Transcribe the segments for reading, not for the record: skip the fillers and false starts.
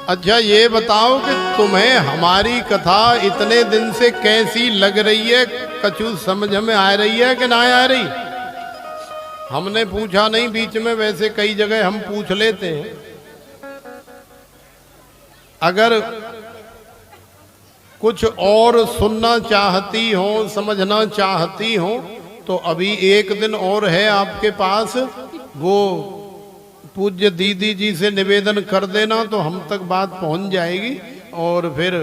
अच्छा ये बताओ कि तुम्हें हमारी कथा इतने दिन से कैसी लग रही है? कछु समझ में आ रही है कि ना आ रही? हमने पूछा नहीं बीच में, वैसे कई जगह हम पूछ लेते हैं। अगर कुछ और सुनना चाहती हो, समझना चाहती हो, तो अभी एक दिन और है आपके पास। वो पूज्य दीदी जी से निवेदन कर देना तो हम तक बात पहुंच जाएगी और फिर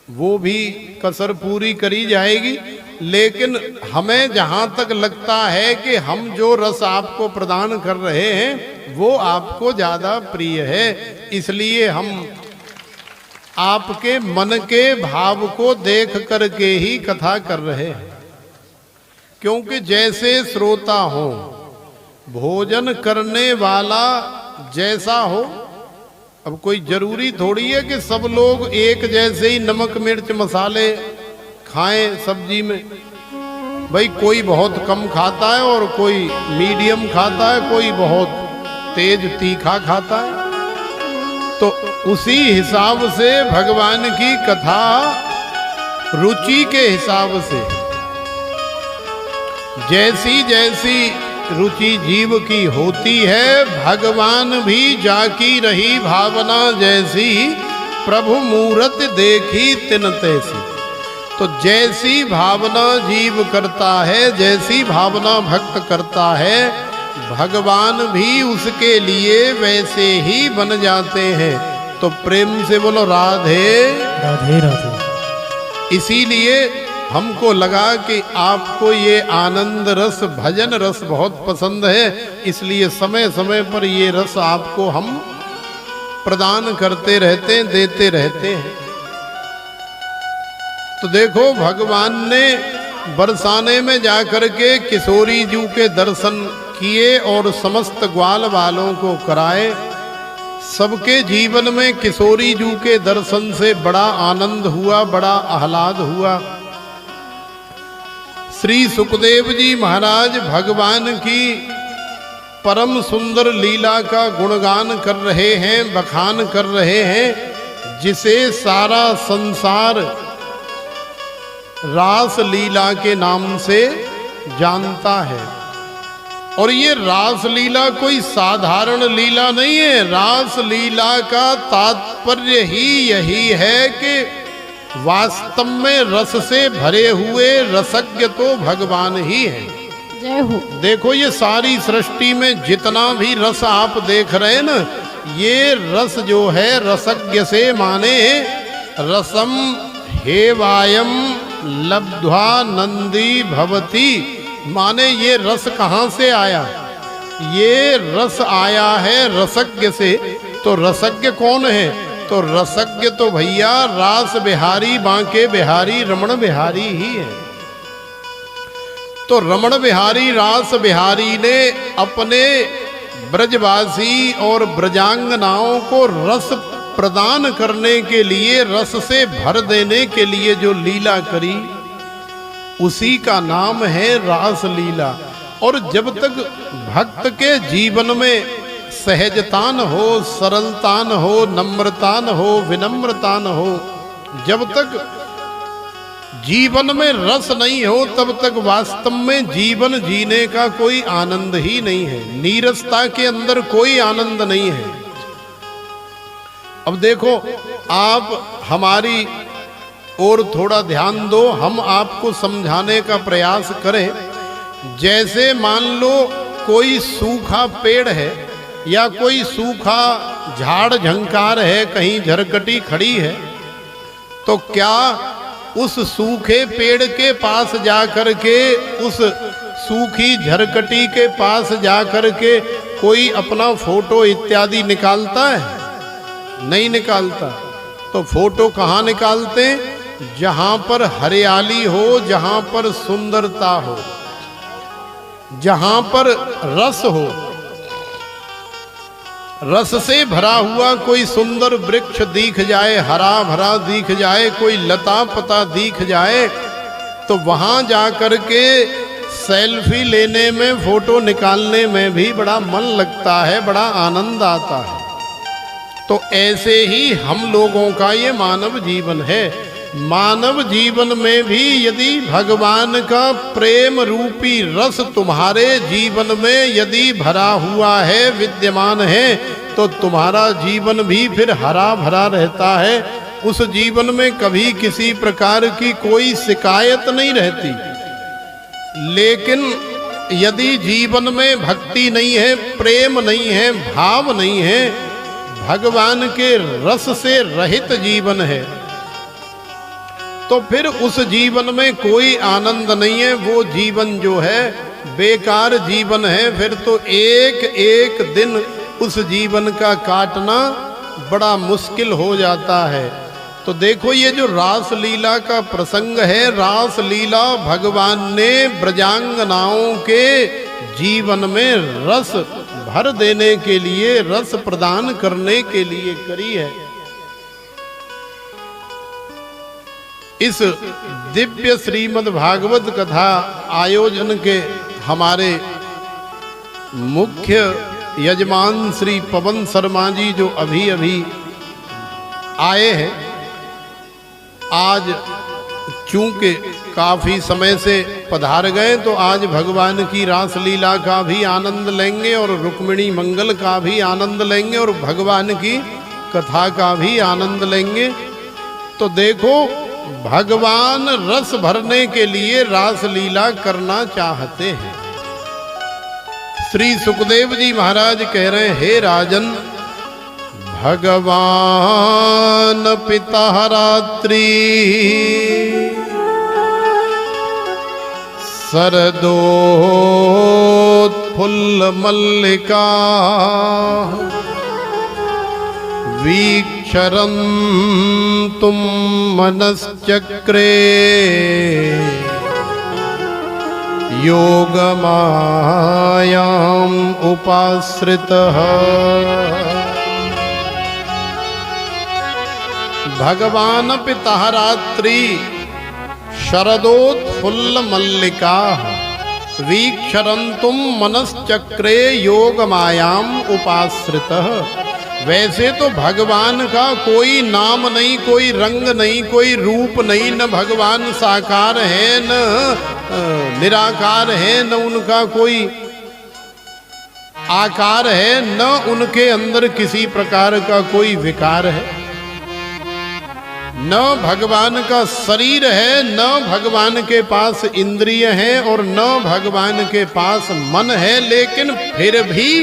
वो भी कसर पूरी करी जाएगी। लेकिन हमें जहां तक लगता है कि हम जो रस आपको प्रदान कर रहे हैं वो आपको ज्यादा प्रिय है, इसलिए हम आपके मन के भाव को देख करके ही कथा कर रहे हैं। क्योंकि जैसे श्रोता हो, भोजन करने वाला जैसा हो। अब कोई जरूरी थोड़ी है कि सब लोग एक जैसे ही नमक मिर्च मसाले खाएं सब्जी में। भाई कोई बहुत कम खाता है और कोई मीडियम खाता है, कोई बहुत तेज तीखा खाता है। तो उसी हिसाब से भगवान की कथा रुचि के हिसाब से, जैसी जैसी रुचि जीव की होती है, भगवान भी जाकी रही भावना जैसी, प्रभु मूरत देखी तिन तैसी। तो जैसी भावना जीव करता है, जैसी भावना भक्त करता है, भगवान भी उसके लिए वैसे ही बन जाते हैं। तो प्रेम से बोलो राधे राधे राधे। इसीलिए हमको लगा कि आपको ये आनंद रस, भजन रस बहुत पसंद है, इसलिए समय समय पर ये रस आपको हम प्रदान करते रहते हैं, देते रहते हैं। तो देखो भगवान ने बरसाने में जाकर के किशोरी जू के दर्शन किए और समस्त ग्वाल वालों को कराए। सबके जीवन में किशोरी जू के दर्शन से बड़ा आनंद हुआ, बड़ा आह्लाद हुआ। श्री सुखदेव जी महाराज भगवान की परम सुंदर लीला का गुणगान कर रहे हैं, बखान कर रहे हैं, जिसे सारा संसार रास लीला के नाम से जानता है। और ये रास लीला कोई साधारण लीला नहीं है। रास लीला का तात्पर्य ही यही है कि वास्तव में रस से भरे हुए रसज्ञ तो भगवान ही है। जय हो। देखो ये सारी सृष्टि में जितना भी रस आप देख रहे हैं ना, ये रस जो है रसज्ञ से माने रसम हेवायम लब्ध्वा नंदी भवती, माने ये रस कहाँ से आया? ये रस आया है रसज्ञ से। तो रसज्ञ कौन है? तो रसज्ञ तो भैया रास बिहारी, बांके बिहारी, रमण बिहारी ही है। तो रमण बिहारी, रास बिहारी ने अपने ब्रजवासी और ब्रजांगनाओं को रस प्रदान करने के लिए, रस से भर देने के लिए जो लीला करी, उसी का नाम है रास लीला। और जब तक भक्त के जीवन में सहजतान हो, सरलतान हो, नम्रतान हो, विनम्रतान हो, जब तक जीवन में रस नहीं हो, तब तक वास्तव में जीवन जीने का कोई आनंद ही नहीं है। नीरसता के अंदर कोई आनंद नहीं है। अब देखो, आप हमारी और थोड़ा ध्यान दो, हम आपको समझाने का प्रयास करें। जैसे मान लो कोई सूखा पेड़ है या कोई सूखा झाड़ झंकार है, कहीं झरकटी खड़ी है, तो क्या उस सूखे पेड़ के पास जाकर के, उस सूखी झरकटी के पास जाकर के कोई अपना फोटो इत्यादि निकालता है? नहीं निकालता। तो फोटो कहाँ निकालते हैं? जहां पर हरियाली हो, जहां पर सुंदरता हो, जहां पर रस हो। रस से भरा हुआ कोई सुंदर वृक्ष दिख जाए, हरा भरा दिख जाए, कोई लता पता दिख जाए, तो वहां जाकर के सेल्फी लेने में, फोटो निकालने में भी बड़ा मन लगता है, बड़ा आनंद आता है। तो ऐसे ही हम लोगों का ये मानव जीवन है। मानव जीवन में भी यदि भगवान का प्रेम रूपी रस तुम्हारे जीवन में यदि भरा हुआ है, विद्यमान है, तो तुम्हारा जीवन भी फिर हरा भरा रहता है। उस जीवन में कभी किसी प्रकार की कोई शिकायत नहीं रहती। लेकिन यदि जीवन में भक्ति नहीं है, प्रेम नहीं है, भाव नहीं है, भगवान के रस से रहित जीवन है, तो फिर उस जीवन में कोई आनंद नहीं है। वो जीवन जो है बेकार जीवन है। फिर तो एक एक दिन उस जीवन का काटना बड़ा मुश्किल हो जाता है। तो देखो ये जो रास लीला का प्रसंग है, रास लीला भगवान ने ब्रजांगनाओं के जीवन में रस भर देने के लिए, रस प्रदान करने के लिए करी है। इस दिव्य श्रीमद् भागवत कथा आयोजन के हमारे मुख्य यजमान श्री पवन शर्मा जी जो अभी अभी आए हैं, आज चूंकि काफी समय से पधार गए तो आज भगवान की रास लीला का भी आनंद लेंगे और रुक्मिणी मंगल का भी आनंद लेंगे और भगवान की कथा का भी आनंद लेंगे। तो देखो भगवान रस भरने के लिए रास लीला करना चाहते हैं। श्री सुखदेव जी महाराज कह रहे हैं, हे राजन, भगवान पिता रात्रि शरदोत्फुल्ल मल्लिका वीक्षरन्तुं मनश्चक्रे योगमायाम् उपाश्रितः। भगवान पिता रात्रि शरदोत्फुल्ल मल्लिका वीक्षरन्तुं मनश्चक्रे योगमायाम् उपाश्रितः। वैसे तो भगवान का कोई नाम नहीं, कोई रंग नहीं, कोई रूप नहीं, न भगवान साकार है न निराकार है, न उनका कोई आकार है, न उनके अंदर किसी प्रकार का कोई विकार है, न भगवान का शरीर है, न भगवान के पास इंद्रिय है और न भगवान के पास मन है। लेकिन फिर भी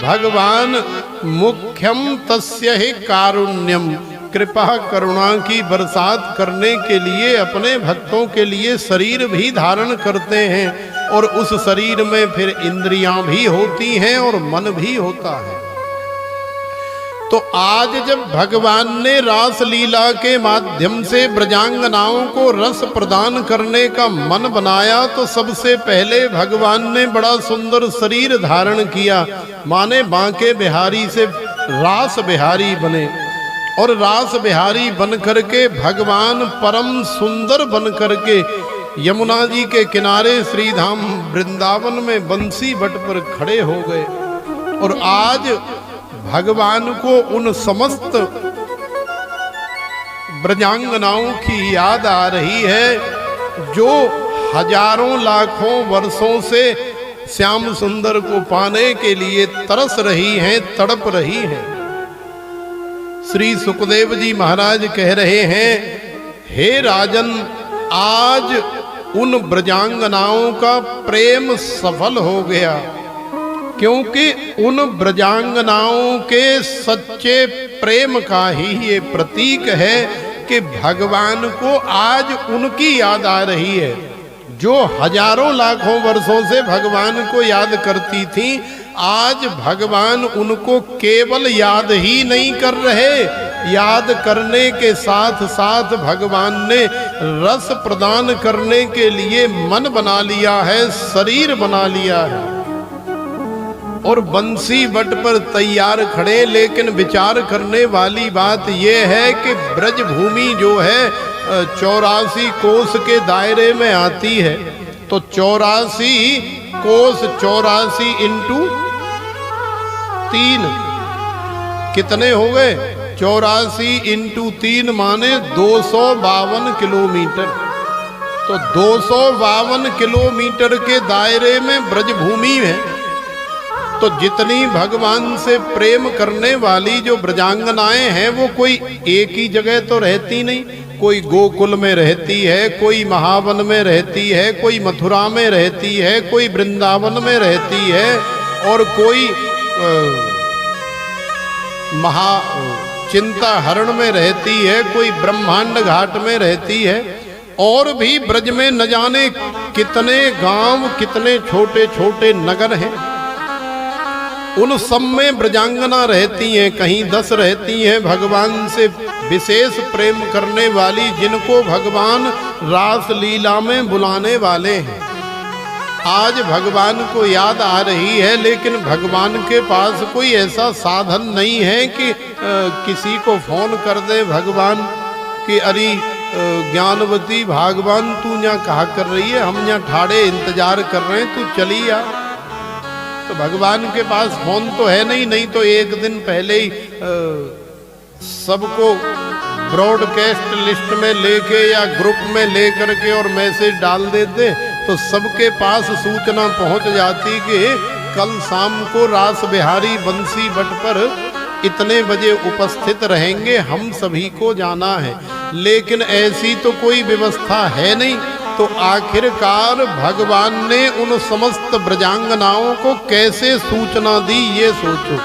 भगवान मुख्यम तस्य ही कारुण्यम, कृपा करुणा की बरसात करने के लिए अपने भक्तों के लिए शरीर भी धारण करते हैं और उस शरीर में फिर इंद्रियां भी होती हैं और मन भी होता है। तो आज जब भगवान ने रास लीला के माध्यम से ब्रजांगनाओं को रस प्रदान करने का मन बनाया तो सबसे पहले भगवान ने बड़ा सुंदर शरीर धारण किया, माने बांके बिहारी से रास बिहारी बने और रास बिहारी बन करके भगवान परम सुंदर बन करके यमुना जी के किनारे श्रीधाम वृंदावन में बंसी बट पर खड़े हो गए। और आज भगवान को उन समस्त ब्रजांगनाओं की याद आ रही है जो हजारों लाखों वर्षों से श्याम सुंदर को पाने के लिए तरस रही हैं, तड़प रही हैं। श्री सुखदेव जी महाराज कह रहे हैं, हे राजन, आज उन ब्रजांगनाओं का प्रेम सफल हो गया, क्योंकि उन ब्रजांगनाओं के सच्चे प्रेम का ही ये प्रतीक है कि भगवान को आज उनकी याद आ रही है जो हजारों लाखों वर्षों से भगवान को याद करती थी। आज भगवान उनको केवल याद ही नहीं कर रहे, याद करने के साथ साथ भगवान ने रस प्रदान करने के लिए मन बना लिया है, शरीर बना लिया है और बंसी बट पर तैयार खड़े। लेकिन विचार करने वाली बात यह है कि ब्रज भूमि जो है 84 कोस के दायरे में आती है, तो 84 कोस 84 इंटू 3 कितने हो गए? 84 इंटू 3 माने 252 किलोमीटर। तो 252 किलोमीटर के दायरे में ब्रजभूमि है। तो जितनी भगवान से प्रेम करने वाली जो ब्रजांगनाएं हैं वो कोई एक ही जगह तो रहती नहीं। कोई गोकुल में रहती है, कोई महावन में रहती है, कोई मथुरा में रहती है, कोई वृंदावन में रहती है, और कोई महा चिंता हरण में रहती है, कोई ब्रह्मांड घाट में रहती है। और भी ब्रज में न जाने कितने गांव, कितने छोटे छोटे नगर हैं। उन सब में ब्रजांगना रहती हैं। कहीं 10 रहती हैं भगवान से विशेष प्रेम करने वाली, जिनको भगवान रास लीला में बुलाने वाले हैं। आज भगवान को याद आ रही है, लेकिन भगवान के पास कोई ऐसा साधन नहीं है कि किसी को फोन कर दे भगवान कि अरे ज्ञानवती भगवान तू यहाँ कहा कर रही है, हम यहाँ ठाड़े इंतजार कर रहे हैं, तू चली आ। तो भगवान के पास फोन तो है नहीं, नहीं तो एक दिन पहले ही सबको ब्रॉडकास्ट लिस्ट में लेके या ग्रुप में लेकर के और मैसेज डाल देते, तो सबके पास सूचना पहुंच जाती कि कल शाम को रास बिहारी बंसी बट पर इतने बजे उपस्थित रहेंगे, हम सभी को जाना है। लेकिन ऐसी तो कोई व्यवस्था है नहीं। तो आखिरकार भगवान ने उन समस्त ब्रजांगनाओं को कैसे सूचना दी, ये सोचो।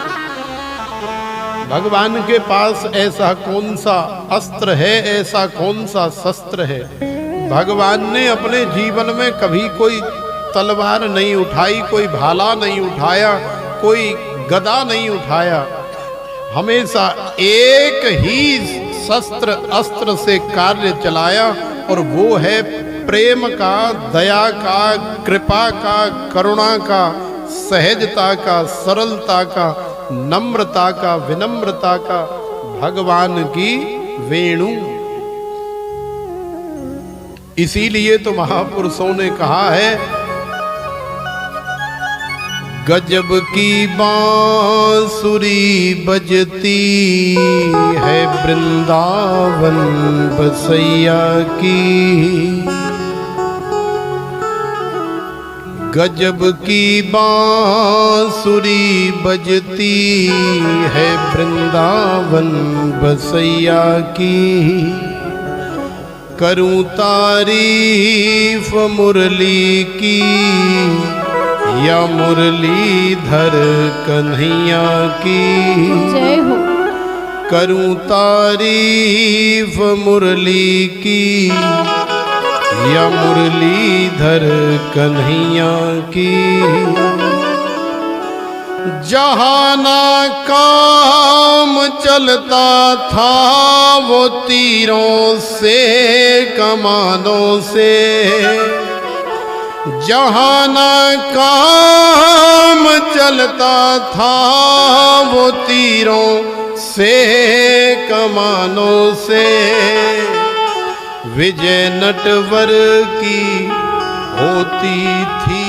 भगवान के पास ऐसा कौन सा अस्त्र है, ऐसा कौन सा शस्त्र है? भगवान ने अपने जीवन में कभी कोई तलवार नहीं उठाई, कोई भाला नहीं उठाया, कोई गदा नहीं उठाया। हमेशा एक ही शस्त्र अस्त्र से कार्य चलाया, और वो है प्रेम का, दया का, कृपा का, करुणा का, सहजता का, सरलता का, नम्रता का, विनम्रता का, भगवान की वेणु। इसीलिए तो महापुरुषों ने कहा है, गजब की बांसुरी बजती है वृंदावन बसैया की। गजब की बांसुरी बजती है वृंदावन बसैया की। करूं तारीफ मुरली की या मुरलीधर कन्हैया की। जय हो। करूं तारीफ मुरली की या मुरलीधर कन्हैया की। जहाँ ना काम चलता था वो तीरों से कमानों से। जहाँ ना काम चलता था वो तीरों से कमानों से। विजय नटवर की होती थी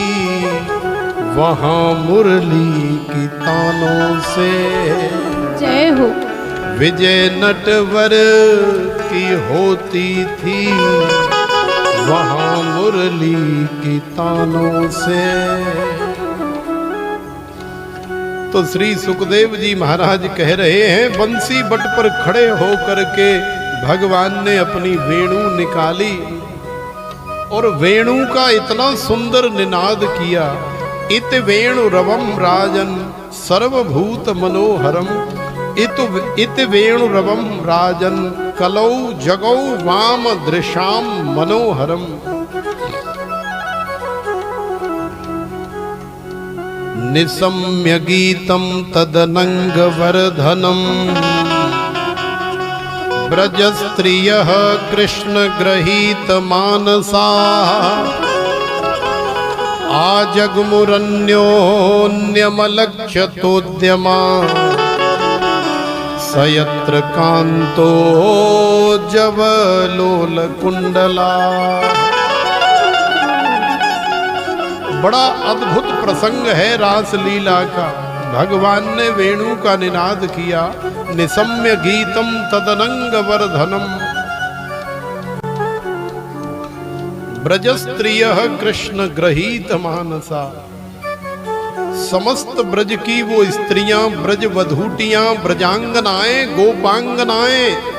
वहाँ मुरली की तानों से। जय हो। विजय नटवर की होती थी वहाँ मुरली की तानों से। तो श्री सुखदेव जी महाराज कह रहे हैं, बंसी बट पर खड़े होकर के भगवान ने अपनी वेणु निकाली और वेणु का इतना सुंदर निनाद किया। इत वेणु रवम राजन सर्वभूत मनोहरम। इत वेणु रवम राजन कलौ जगौ वाम दृशाम मनोहरम। निसम्य गीतम तदनंग वर्धनम। ब्रज स्त्रियः कृष्ण गृहीत मानसा। आजग्मुरन्योन्यमलक्ष्यतोद्यमा। सयत्र कांतो जवलोल कुंडला। बड़ा अद्भुत प्रसंग है रास लीला का। भगवान ने वेणु का निनाद किया, निसम्य गीतम तदनंग वर्धनम। ब्रजस्त्रियः कृष्ण ग्रहीत मानसा। समस्त ब्रज की वो स्त्रियां, ब्रज वधूटियां, ब्रजांगनाएं, गोपांगनाएं